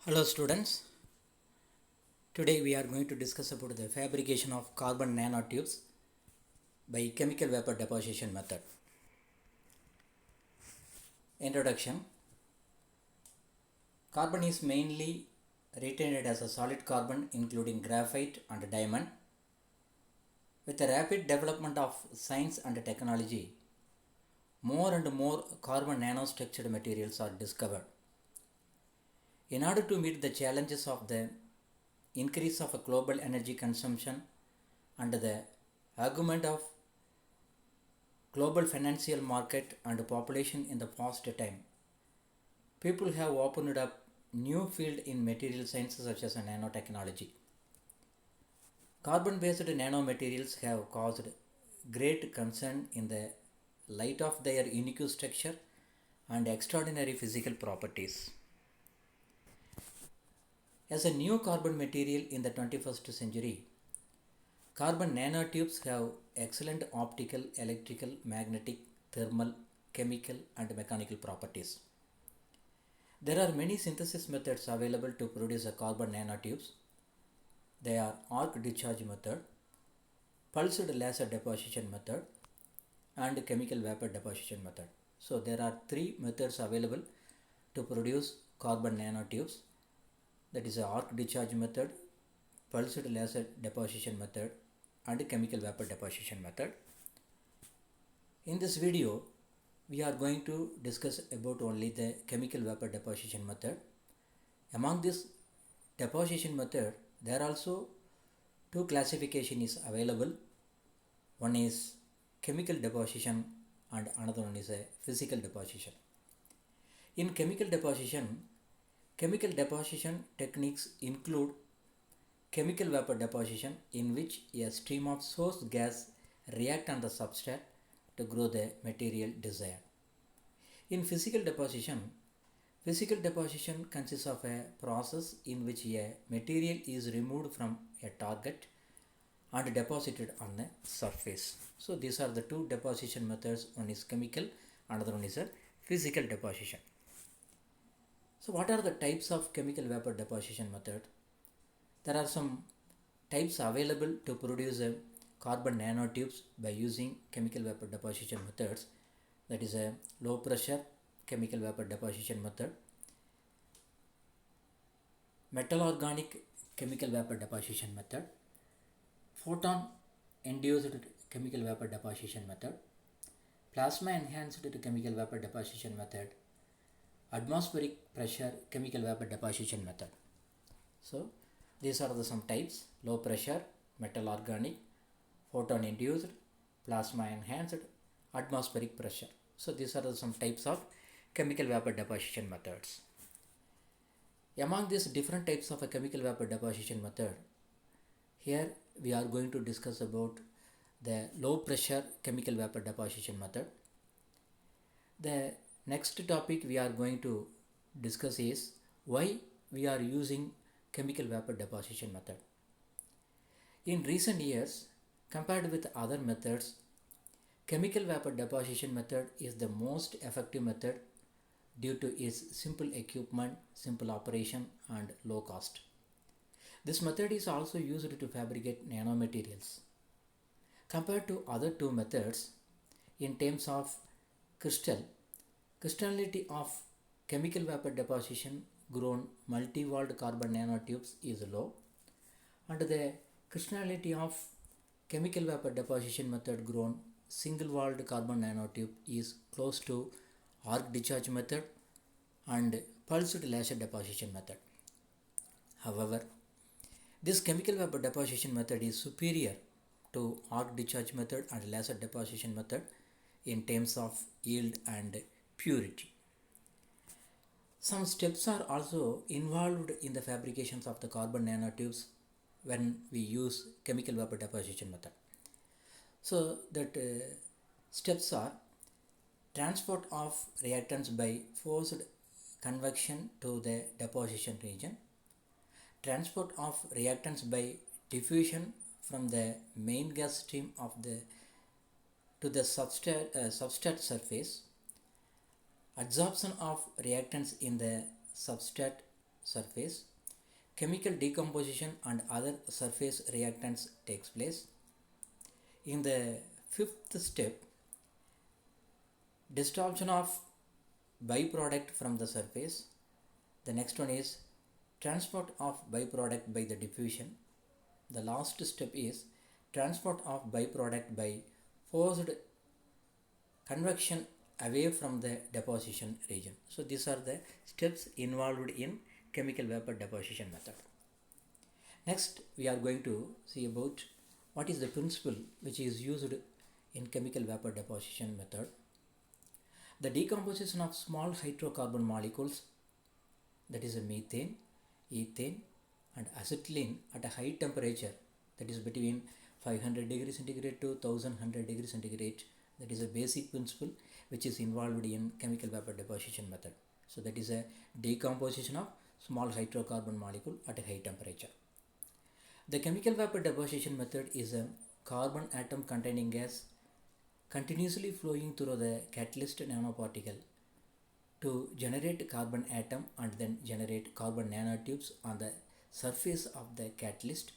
Hello students, today we are going to discuss about the fabrication of carbon nanotubes by chemical vapor deposition method. Introduction. Carbon is mainly retained as a solid carbon including graphite and diamond. With the rapid development of science and technology, more and more carbon nanostructured materials are discovered. In order to meet the challenges of the increase of global energy consumption and the argument of global financial market and population in the past time, people have opened up new field in material science such as nanotechnology. Carbon-based nanomaterials have caused great concern in the light of their unique structure and extraordinary physical properties. As a new carbon material in the 21st century, carbon nanotubes have excellent optical, electrical, magnetic, thermal, chemical and mechanical properties. There are many synthesis methods available to produce a carbon nanotubes. They are arc discharge method, pulsed laser deposition method and chemical vapor deposition method. So there are three methods available to produce carbon nanotubes. That is a arc discharge method, pulsed laser deposition method and chemical vapor deposition method. In this video, we are going to discuss about only the chemical vapor deposition method. Among this deposition method, there are also two classification is available. One is chemical deposition and another one is a physical deposition. In chemical deposition techniques include chemical vapor deposition, in which a stream of source gas react on the substrate to grow the material desired. In physical deposition consists of a process in which a material is removed from a target and deposited on the surface. So these are the two deposition methods. One is chemical, another one is a physical deposition. So what are the types of chemical vapor deposition method? There are some types available to produce a carbon nanotubes by using chemical vapor deposition methods. That is a low pressure chemical vapor deposition method, metal organic chemical vapor deposition method, photon induced chemical vapor deposition method, plasma enhanced chemical vapor deposition method, atmospheric pressure chemical vapor deposition method. So these are the some types: low pressure, metal organic, photon induced, plasma enhanced, atmospheric pressure. So these are the some types of chemical vapor deposition methods. Among these different types of a chemical vapor deposition method, here we are going to discuss about the low pressure chemical vapor deposition method. The next topic we are going to discuss is why we are using chemical vapor deposition method. In recent years, compared with other methods, chemical vapor deposition method is the most effective method due to its simple equipment, simple operation and low cost. This method is also used to fabricate nanomaterials. Compared to other two methods, in terms of crystallinity of chemical vapor deposition grown multi-walled carbon nanotubes is low, and the crystallinity of chemical vapor deposition method grown single-walled carbon nanotube is close to arc discharge method and pulsed laser deposition method. However, this chemical vapor deposition method is superior to arc discharge method and laser deposition method in terms of yield and purity. Some steps are also involved in the fabrications of the carbon nanotubes when we use chemical vapor deposition method. So that steps are transport of reactants by forced convection to the deposition region, transport of reactants by diffusion from the main gas stream of the to the substrate surface, absorption of reactants in the substrate surface, chemical decomposition and other surface reactants takes place. In the fifth step, destruction of byproduct from the surface. The next one is transport of byproduct by the diffusion. The last step is transport of byproduct by forced convection away from the deposition region. So these are the steps involved in chemical vapor deposition method. Next, we are going to see about what is the principle which is used in chemical vapor deposition method. The decomposition of small hydrocarbon molecules, that is a methane, ethane and acetylene at a high temperature, that is between 500 degrees centigrade to 1100 degrees centigrade. That is a basic principle which is involved in chemical vapor deposition method. So that is a decomposition of small hydrocarbon molecule at a high temperature. The chemical vapor deposition method is a carbon atom containing gas continuously flowing through the catalyst nanoparticle to generate carbon atom and then generate carbon nanotubes on the surface of the catalyst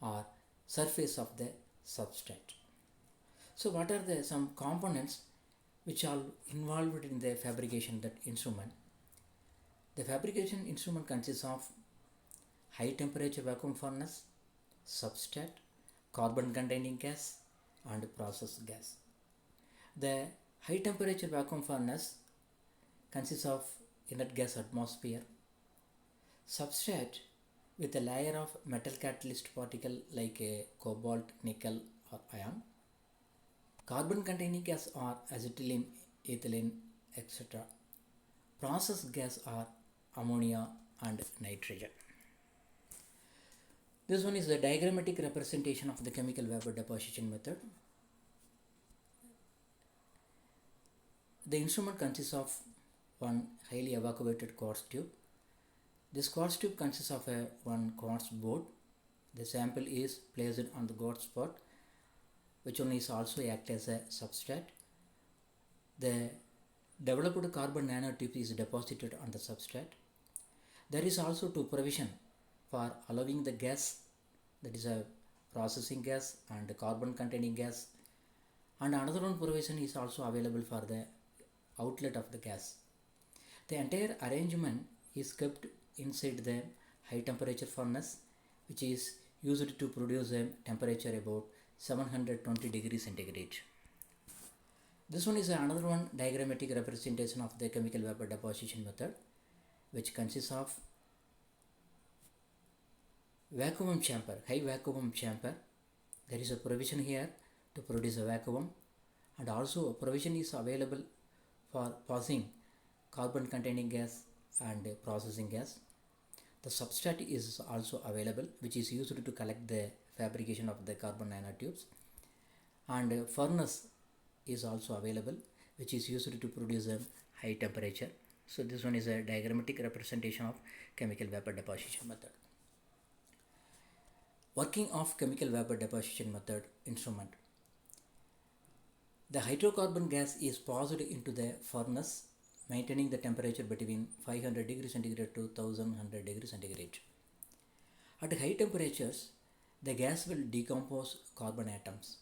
or surface of the substrate. So what are the some components which are involved in the fabrication that instrument? The fabrication instrument consists of high temperature vacuum furnace, substrate, carbon containing gas and process gas. The high temperature vacuum furnace consists of inert gas atmosphere, substrate with a layer of metal catalyst particle like a cobalt, nickel or iron, carbon containing gas are acetylene, ethylene, etc. Process gas are ammonia and nitrogen. This one is the diagrammatic representation of the chemical vapor deposition method. The instrument consists of one highly evacuated quartz tube. This quartz tube consists of one quartz board. The sample is placed on the quartz spot, which one is also act as a substrate. The developed carbon nanotube is deposited on the substrate. There is also two provision for allowing the gas, that is a processing gas and carbon containing gas, and another one provision is also available for the outlet of the gas. The entire arrangement is kept inside the high temperature furnace, which is used to produce a temperature about 720 degrees centigrade. This one is another one diagrammatic representation of the chemical vapor deposition method, which consists of vacuum chamber, high vacuum chamber. There is a provision here to produce a vacuum, and also a provision is available for passing carbon containing gas and processing gas. The substrate is also available, which is used to collect the fabrication of the carbon nanotubes, and furnace is also available, which is used to produce a high temperature. So this one is a diagrammatic representation of chemical vapor deposition method. Working of chemical vapor deposition method instrument. The hydrocarbon gas is passed into the furnace, maintaining the temperature between 500 degrees centigrade to 1100 degrees centigrade. At high temperatures, the gas will decompose carbon atoms.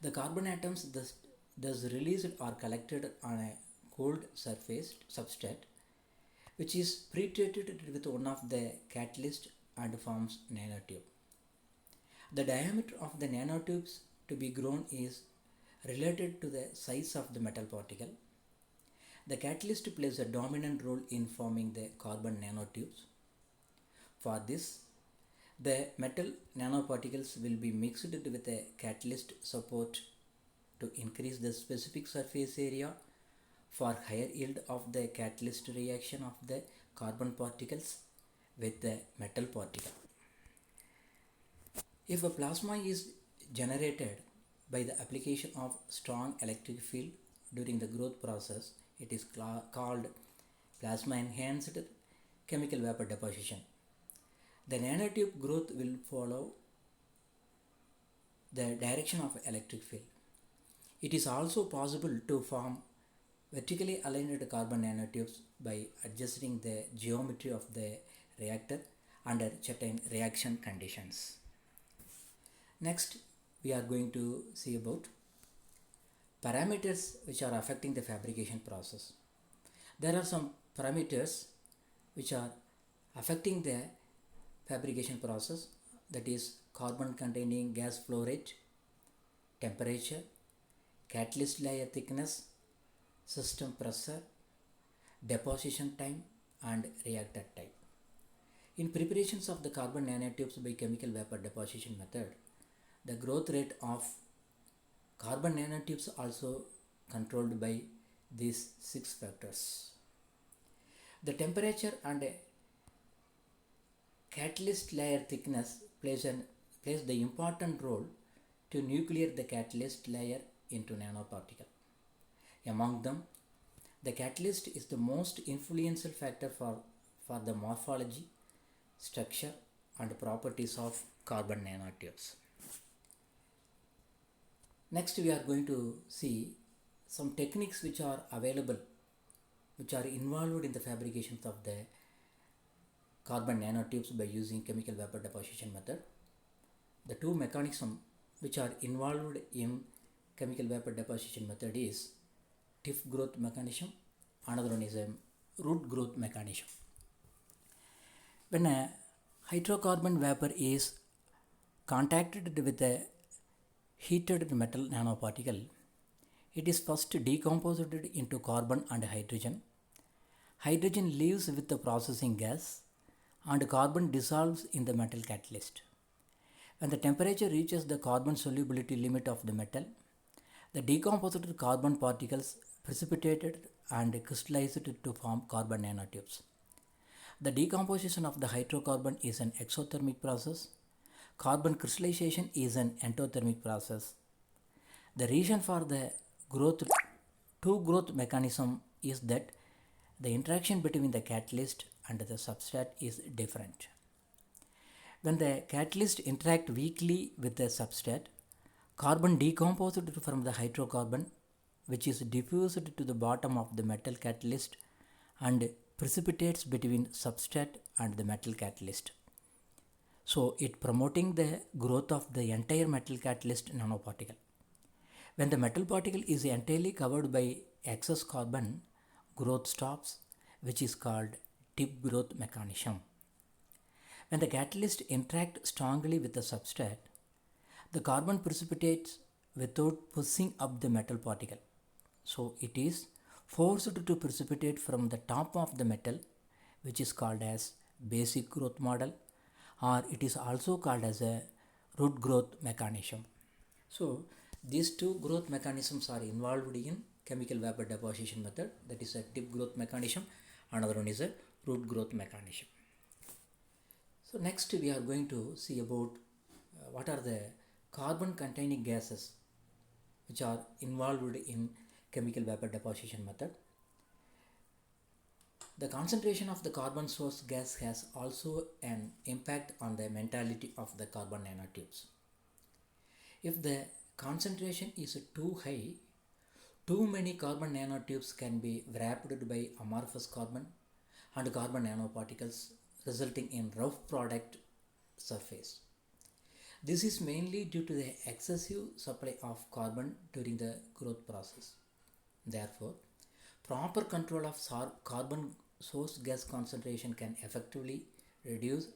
The carbon atoms thus released are collected on a cold surface substrate, which is pre-treated with one of the catalyst and forms nanotube. The diameter of the nanotubes to be grown is related to the size of the metal particle. The catalyst plays a dominant role in forming the carbon nanotubes. For this, the metal nanoparticles will be mixed with a catalyst support to increase the specific surface area for higher yield of the catalyst reaction of the carbon particles with the metal particle. If a plasma is generated by the application of strong electric field during the growth process, it is called plasma enhanced chemical vapor deposition. The nanotube growth will follow the direction of electric field. It is also possible to form Vertically aligned carbon nanotubes by adjusting the geometry of the reactor under certain reaction conditions. Next, we are going to see about parameters which are affecting the fabrication process. There are some parameters which are affecting the fabrication process, that is carbon containing gas flow rate, temperature, catalyst layer thickness, system pressure, deposition time and reactor type. In preparations of the carbon nanotubes by chemical vapor deposition method, the growth rate of carbon nanotubes also controlled by these 6 factors. The temperature and catalyst layer thickness plays the important role to nucleate the catalyst layer into nanoparticle. Among them, the catalyst is the most influential factor for the morphology, structure and properties of carbon nanotubes. Next, we are going to see some techniques which are available, which are involved in the fabrications of the carbon nanotubes by using chemical vapor deposition method. The two mechanisms which are involved in chemical vapor deposition method is tip growth mechanism, another one is a root growth mechanism. When a hydrocarbon vapor is contacted with a heated metal nanoparticle, it is first decomposed into carbon and hydrogen. Hydrogen leaves with the processing gas and carbon dissolves in the metal catalyst. When the temperature reaches the carbon solubility limit of the metal, the decomposed carbon particles precipitated and crystallized to form carbon nanotubes. The decomposition of the hydrocarbon is an exothermic process. Carbon crystallization is an endothermic process. The reason for the two growth mechanism is that the interaction between the catalyst and the substrate is different. When the catalyst interact weakly with the substrate, carbon decomposed from the hydrocarbon, which is diffused to the bottom of the metal catalyst and precipitates between substrate and the metal catalyst. So it promoting the growth of the entire metal catalyst nanoparticle. When the metal particle is entirely covered by excess carbon, growth stops, which is called tip growth mechanism. When the catalyst interact strongly with the substrate, the carbon precipitates without pushing up the metal particle. So it is forced to precipitate from the top of the metal, which is called as basic growth model, or it is also called as a root growth mechanism. So these two growth mechanisms are involved in chemical vapor deposition method, that is a tip growth mechanism, another one is a root growth mechanism. So next we are going to see about what are the carbon containing gases which are involved in chemical vapor deposition method. The concentration of the carbon source gas has also an impact on the mentality of the carbon nanotubes. If the concentration is too high, too many carbon nanotubes can be wrapped by amorphous carbon and carbon nanoparticles, resulting in rough product surface. This is mainly due to the excessive supply of carbon during the growth process. Therefore, proper control of carbon source gas concentration can effectively reduce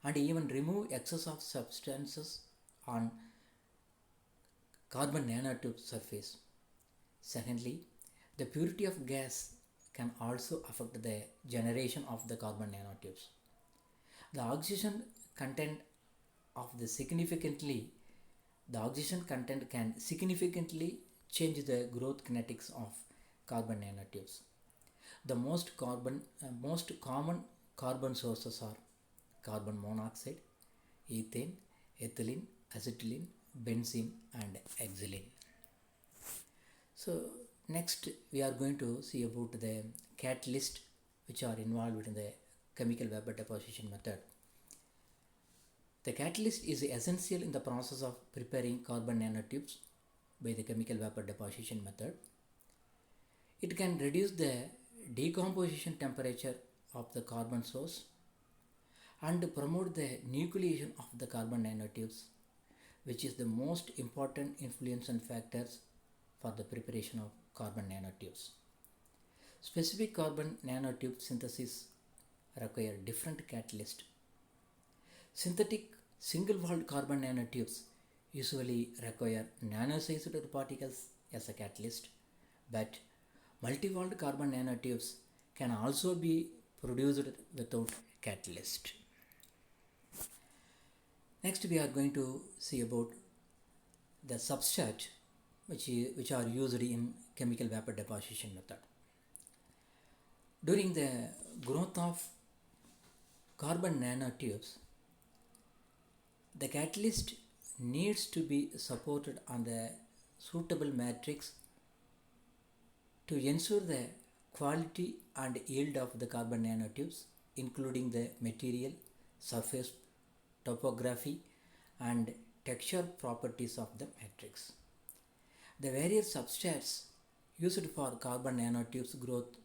and even remove excess of substances on carbon nanotube surface. Secondly, the purity of gas can also affect the generation of the carbon nanotubes. The oxygen content can significantly change the growth kinetics of carbon nanotubes. The most common carbon sources are carbon monoxide, ethane, ethylene, acetylene, benzene and xylene. So next we are going to see about the catalyst which are involved in the chemical vapor deposition method. The catalyst is essential in the process of preparing carbon nanotubes by the chemical vapor deposition method. It can reduce the decomposition temperature of the carbon source and promote the nucleation of the carbon nanotubes, which is the most important influence and factors for the preparation of carbon nanotubes. Specific carbon nanotube synthesis require different catalyst. Synthetic single-walled carbon nanotubes usually require nano-sized particles as a catalyst, but multi-walled carbon nanotubes can also be produced without catalyst. Next, we are going to see about the substrate which are used in chemical vapor deposition method. During the growth of carbon nanotubes, the catalyst needs to be supported on the suitable matrix to ensure the quality and yield of the carbon nanotubes, including the material, surface topography, and texture properties of the matrix. The various substrates used for carbon nanotubes growth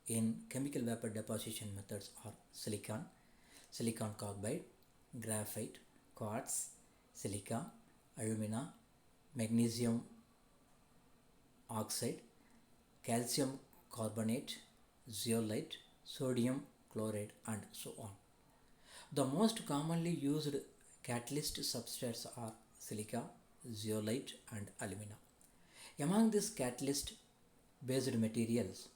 in chemical vapor deposition methods are silicon, silicon carbide, graphite, quartz, silica, alumina, magnesium oxide, calcium carbonate, zeolite, sodium chloride, and so on. The most commonly used catalyst substrates are silica, zeolite, and alumina. Among these catalyst based materials,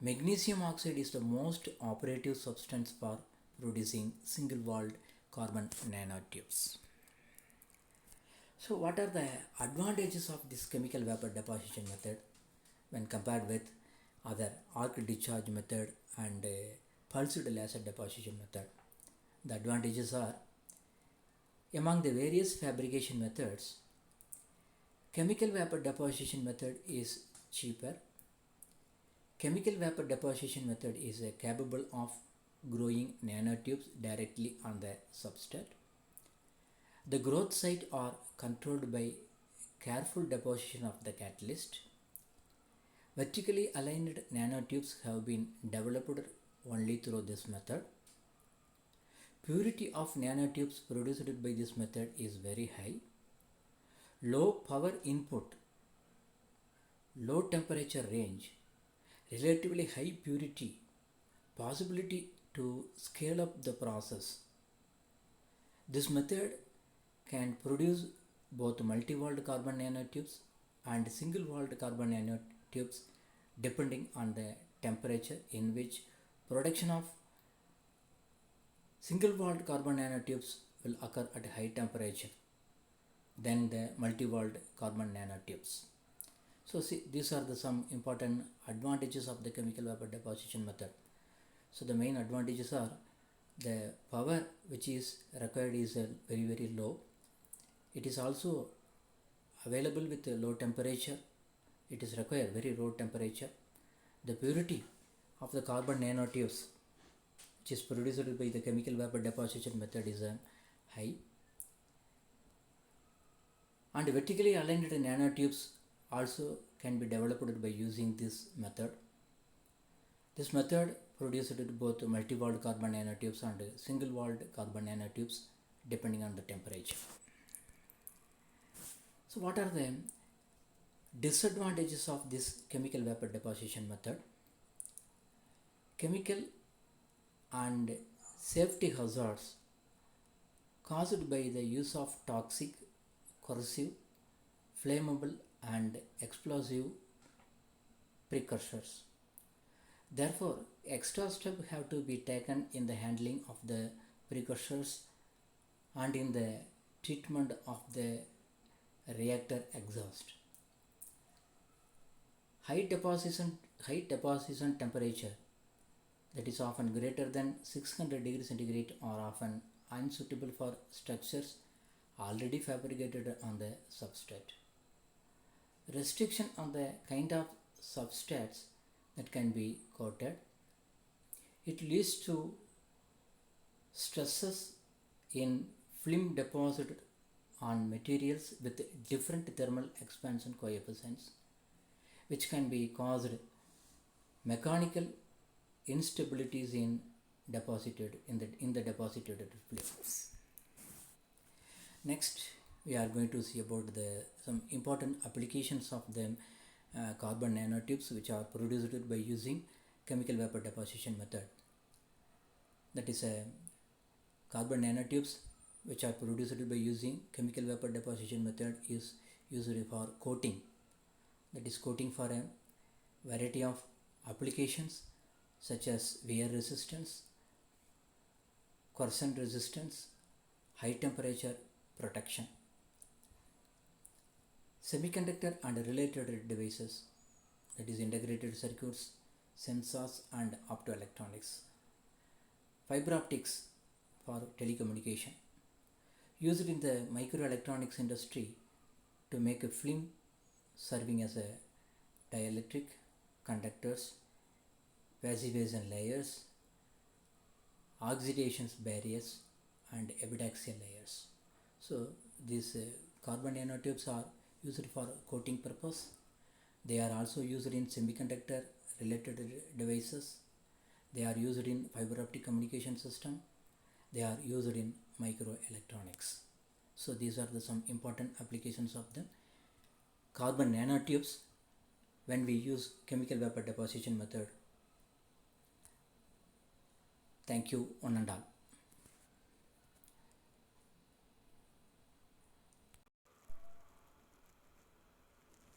magnesium oxide is the most operative substance for producing single-walled carbon nanotubes. So what are the advantages of this chemical vapor deposition method when compared with other arc discharge method and pulsed laser deposition method? The advantages are, among the various fabrication methods, chemical vapor deposition method is cheaper. Chemical vapor deposition method is capable of growing nanotubes directly on the substrate. The growth site are controlled by careful deposition of the catalyst. Vertically aligned nanotubes have been developed only through this method. Purity of nanotubes produced by this method is very high. Low power input, low temperature range, relatively high purity, possibility to scale up the process. This method can produce both multi-walled carbon nanotubes and single-walled carbon nanotubes depending on the temperature in which production of single-walled carbon nanotubes will occur at high temperature than the multi-walled carbon nanotubes. So see, these are some important advantages of the chemical vapor deposition method. So the main advantages are the power which is required is very low. It is also available with a low temperature. It is required very low temperature. The purity of the carbon nanotubes which is produced by the chemical vapor deposition method is high. And vertically aligned nanotubes also can be developed by using this method. This method produces both multi-walled carbon nanotubes and single-walled carbon nanotubes depending on the temperature. So what are the disadvantages of this chemical vapor deposition method? Chemical and safety hazards caused by the use of toxic, corrosive, flammable and explosive precursors. Therefore, extra steps have to be taken in the handling of the precursors and in the treatment of the reactor exhaust. High deposition temperature that is often greater than 600 degrees centigrade are often unsuitable for structures already fabricated on the substrate. Restriction on the kind of substrates that can be coated. It leads to stresses in film deposited on materials with different thermal expansion coefficients, which can be caused mechanical instabilities in the deposited fluids. Next, we are going to see about some important applications of the carbon nanotubes which are produced by using chemical vapor deposition method. That is carbon nanotubes which are produced by using chemical vapor deposition method is used for coating. That is coating for a variety of applications such as wear resistance, corrosion resistance, high temperature protection. Semiconductor and related devices, that is integrated circuits, sensors and optoelectronics. Fiber optics for telecommunication, used in the microelectronics industry to make a film serving as a dielectric, conductors, passivation layers, oxidation barriers and epitaxial layers. So these carbon nanotubes are used for coating purpose. They are also used in semiconductor related devices. They are used in fiber optic communication system. They are used in microelectronics. So these are some important applications of the carbon nanotubes when we use chemical vapor deposition method. Thank you one and all.